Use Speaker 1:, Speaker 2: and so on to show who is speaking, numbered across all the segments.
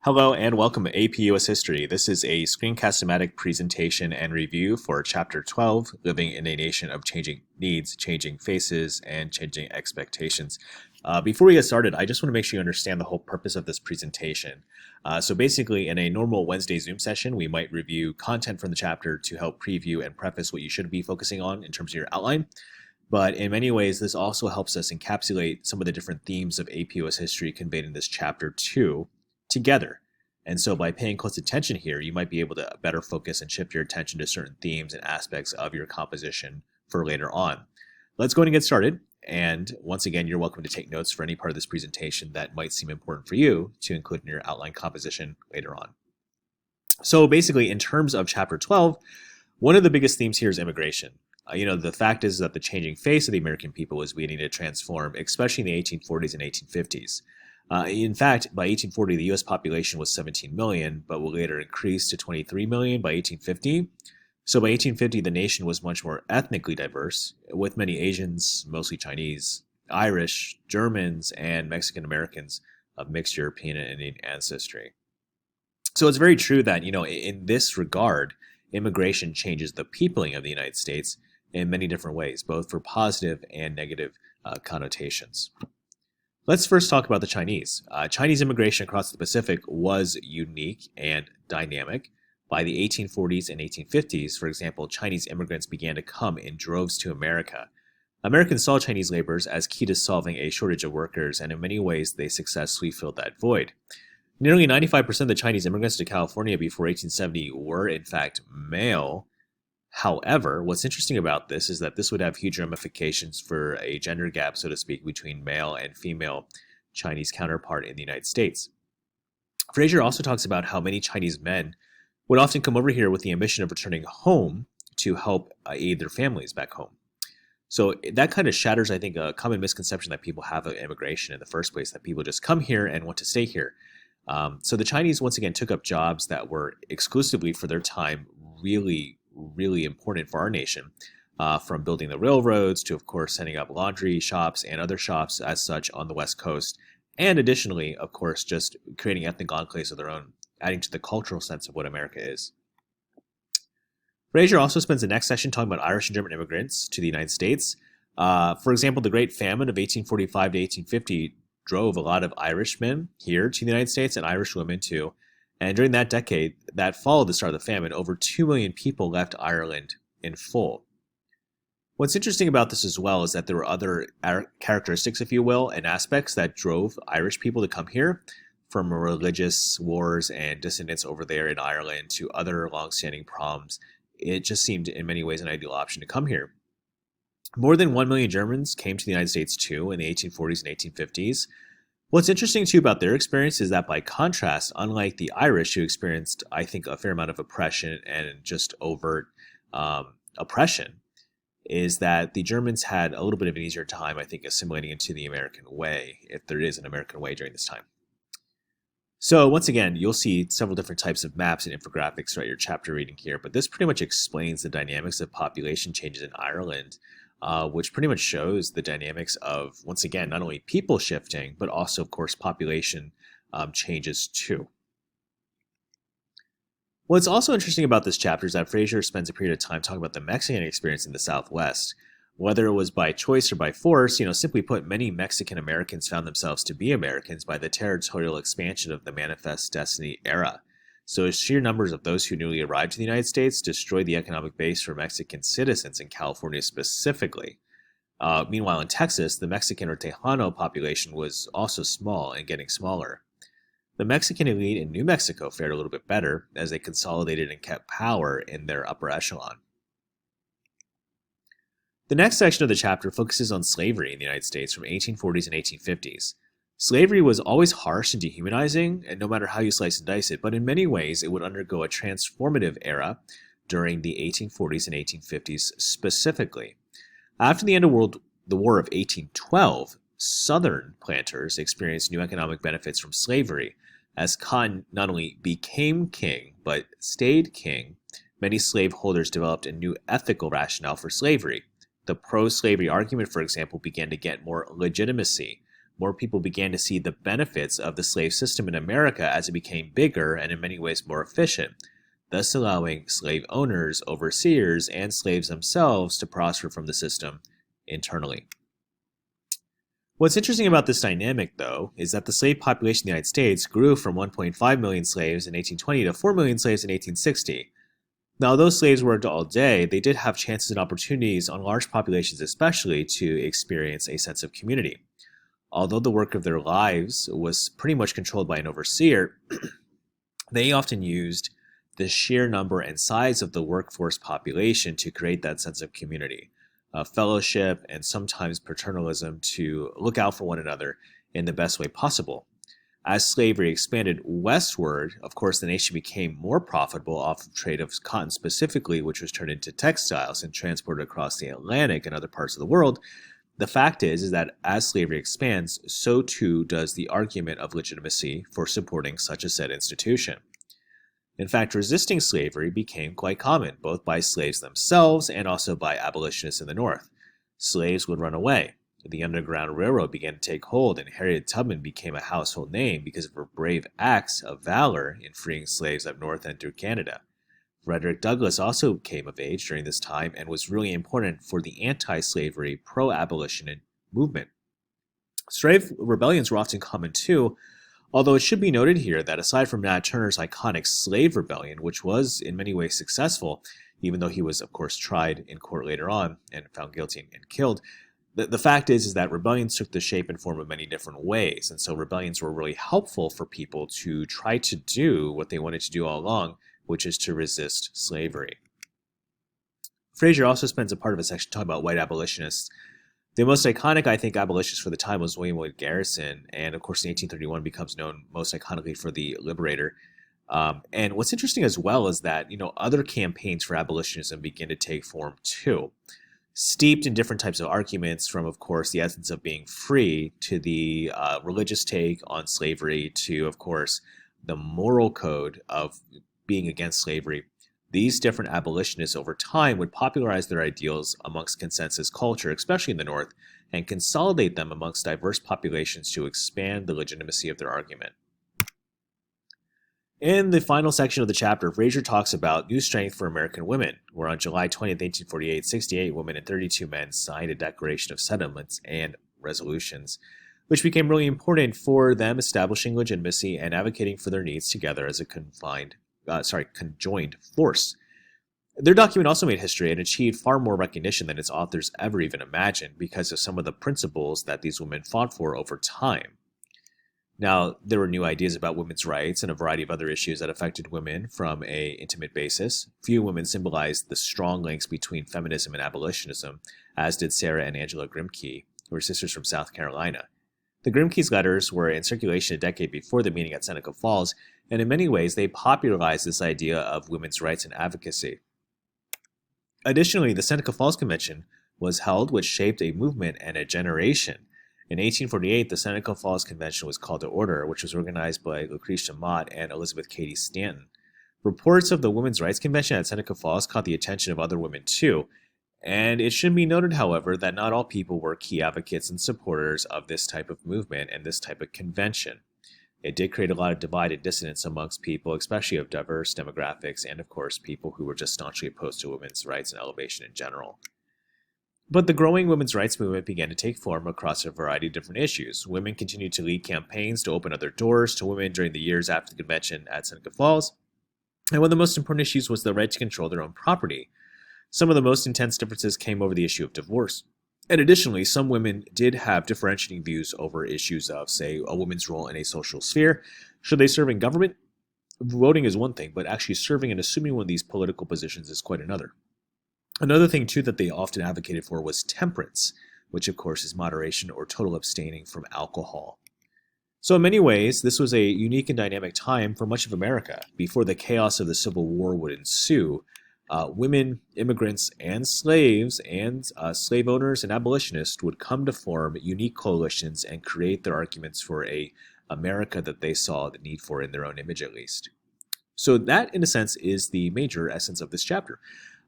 Speaker 1: Hello and welcome to AP US History. This is a screencast-o-matic presentation and review for Chapter 12, Living in a Nation of Changing Needs, Changing Faces, and Changing Expectations. Before we get started, I just want to make sure you understand the whole purpose of this presentation. So basically, in a normal Wednesday Zoom session, we might review content from the chapter to help preview and preface what you should be focusing on in terms of your outline. But in many ways, this also helps us encapsulate some of the different themes of AP US History conveyed in this chapter too, together. And so by paying close attention here, you might be able to better focus and shift your attention to certain themes and aspects of your composition for later on. Let's go ahead and get started. And once again, you're welcome to take notes for any part of this presentation that might seem important for you to include in your outline composition later on. So basically, in terms of Chapter 12, one of the biggest themes here is immigration. The fact is that the changing face of the American people was beginning to transform, especially in the 1840s and 1850s. In fact, by 1840, the U.S. population was 17 million, but will later increase to 23 million by 1850. So by 1850, the nation was much more ethnically diverse, with many Asians, mostly Chinese, Irish, Germans, and Mexican Americans of mixed European and Indian ancestry. So it's very true that, in this regard, immigration changes the peopling of the United States in many different ways, both for positive and negative connotations. Let's first talk about the Chinese. Chinese immigration across the Pacific was unique and dynamic. By the 1840s and 1850s, for example, Chinese immigrants began to come in droves to America. Americans saw Chinese laborers as key to solving a shortage of workers, and in many ways, they successfully filled that void. Nearly 95% of the Chinese immigrants to California before 1870 were, in fact, male. However, what's interesting about this is that this would have huge ramifications for a gender gap, so to speak, between male and female Chinese counterpart in the United States. Fraser also talks about how many Chinese men would often come over here with the ambition of returning home to help aid their families back home. So that kind of shatters, I think, a common misconception that people have of immigration in the first place, that people just come here and want to stay here. So the Chinese, once again, took up jobs that were exclusively for their time really important for our nation, from building the railroads to, of course, setting up laundry shops and other shops as such on the West Coast. And additionally, of course, just creating ethnic enclaves of their own, adding to the cultural sense of what America is. Fraser also spends the next session talking about Irish and German immigrants to the United States. For example, the Great Famine of 1845 to 1850 drove a lot of Irishmen here to the United States, and Irish women too. And during that decade that followed the start of the famine, over 2 million people left Ireland in full. What's interesting about this as well is that there were other characteristics, if you will, and aspects that drove Irish people to come here, from religious wars and dissidents over there in Ireland to other long-standing problems. It just seemed in many ways an ideal option to come here. More than 1 million Germans came to the United States too in the 1840s and 1850s. What's interesting too about their experience is that, by contrast, unlike the Irish, who experienced, I think, a fair amount of oppression and just overt oppression, is that the Germans had a little bit of an easier time, I think, assimilating into the American way, if there is an American way during this time. So once again, you'll see several different types of maps and infographics throughout your chapter reading here, but this pretty much explains the dynamics of population changes in Ireland, which pretty much shows the dynamics of, once again, not only people shifting, but also, of course, population changes too. What's also interesting about this chapter is that Fraser spends a period of time talking about the Mexican experience in the Southwest. Whether it was by choice or by force, simply put, many Mexican Americans found themselves to be Americans by the territorial expansion of the Manifest Destiny era. So sheer numbers of those who newly arrived to the United States destroyed the economic base for Mexican citizens in California specifically. Meanwhile, in Texas, the Mexican or Tejano population was also small and getting smaller. The Mexican elite in New Mexico fared a little bit better, as they consolidated and kept power in their upper echelon. The next section of the chapter focuses on slavery in the United States from 1840s and 1850s. Slavery was always harsh and dehumanizing, and no matter how you slice and dice it, but in many ways it would undergo a transformative era during the 1840s and 1850s specifically. After the end of the War of 1812, Southern planters experienced new economic benefits from slavery. As Cotton not only became king, but stayed king, many slaveholders developed a new ethical rationale for slavery. The pro-slavery argument, for example, began to get more legitimacy, more people began to see the benefits of the slave system in America as it became bigger and in many ways more efficient, thus allowing slave owners, overseers, and slaves themselves to prosper from the system internally. What's interesting about this dynamic, though, is that the slave population in the United States grew from 1.5 million slaves in 1820 to 4 million slaves in 1860. Now, although slaves worked all day, they did have chances and opportunities on large populations especially to experience a sense of community. Although the work of their lives was pretty much controlled by an overseer, they often used the sheer number and size of the workforce population to create that sense of community, fellowship, and sometimes paternalism to look out for one another in the best way possible. As slavery expanded westward, of course, the nation became more profitable off of trade of cotton specifically, which was turned into textiles and transported across the Atlantic and other parts of the world. The fact is that as slavery expands, so too does the argument of legitimacy for supporting such a said institution. In fact, resisting slavery became quite common, both by slaves themselves and also by abolitionists in the North. Slaves would run away. The Underground Railroad began to take hold, and Harriet Tubman became a household name because of her brave acts of valor in freeing slaves up north and through Canada. Frederick Douglass also came of age during this time and was really important for the anti-slavery, pro-abolition movement. Slave rebellions were often common too, although it should be noted here that aside from Nat Turner's iconic slave rebellion, which was in many ways successful, even though he was, of course, tried in court later on and found guilty and killed, the fact is that rebellions took the shape and form of many different ways, and so rebellions were really helpful for people to try to do what they wanted to do all along, which is to resist slavery. Fraser also spends a part of a section talking about white abolitionists. The most iconic, I think, abolitionist for the time was William Lloyd Garrison, and of course in 1831 becomes known most iconically for the Liberator. And what's interesting as well is that, other campaigns for abolitionism begin to take form too, steeped in different types of arguments from, of course, the essence of being free to the religious take on slavery to, of course, the moral code of being against slavery. These different abolitionists over time would popularize their ideals amongst consensus culture, especially in the North, and consolidate them amongst diverse populations to expand the legitimacy of their argument. In the final section of the chapter, Fraser talks about new strength for American women, where on July 20, 1848, 68 women and 32 men signed a Declaration of Sentiments and Resolutions, which became really important for them establishing legitimacy and advocating for their needs together as a conjoined force. Their document also made history and achieved far more recognition than its authors ever even imagined because of some of the principles that these women fought for over time. Now, there were new ideas about women's rights and a variety of other issues that affected women from an intimate basis. Few women symbolized the strong links between feminism and abolitionism, as did Sarah and Angela Grimke, who were sisters from South Carolina. The Grimke's letters were in circulation a decade before the meeting at Seneca Falls, and in many ways they popularized this idea of women's rights and advocacy. Additionally, the Seneca Falls Convention was held, which shaped a movement and a generation. In 1848, the Seneca Falls Convention was called to order, which was organized by Lucretia Mott and Elizabeth Cady Stanton. Reports of the Women's Rights Convention at Seneca Falls caught the attention of other women too, and it should be noted, however, that not all people were key advocates and supporters of this type of movement and this type of convention. It did create a lot of divide and dissonance amongst people, especially of diverse demographics, and of course people who were just staunchly opposed to women's rights and elevation in general. But the growing women's rights movement began to take form across a variety of different issues. Women continued to lead campaigns to open other doors to women during the years after the convention at Seneca Falls. And one of the most important issues was the right to control their own property. Some of the most intense differences came over the issue of divorce. And additionally, some women did have differentiating views over issues of, say, a woman's role in a social sphere. Should they serve in government? Voting is one thing, but actually serving and assuming one of these political positions is quite another. Another thing, too, that they often advocated for was temperance, which, of course, is moderation or total abstaining from alcohol. So in many ways, this was a unique and dynamic time for much of America. Before the chaos of the Civil War would ensue, women, immigrants, and slaves, and slave owners and abolitionists would come to form unique coalitions and create their arguments for a America that they saw the need for in their own image, at least. So that, in a sense, is the major essence of this chapter.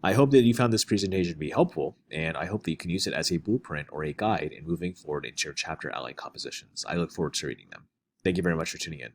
Speaker 1: I hope that you found this presentation to be helpful, and I hope that you can use it as a blueprint or a guide in moving forward into your chapter outline compositions. I look forward to reading them. Thank you very much for tuning in.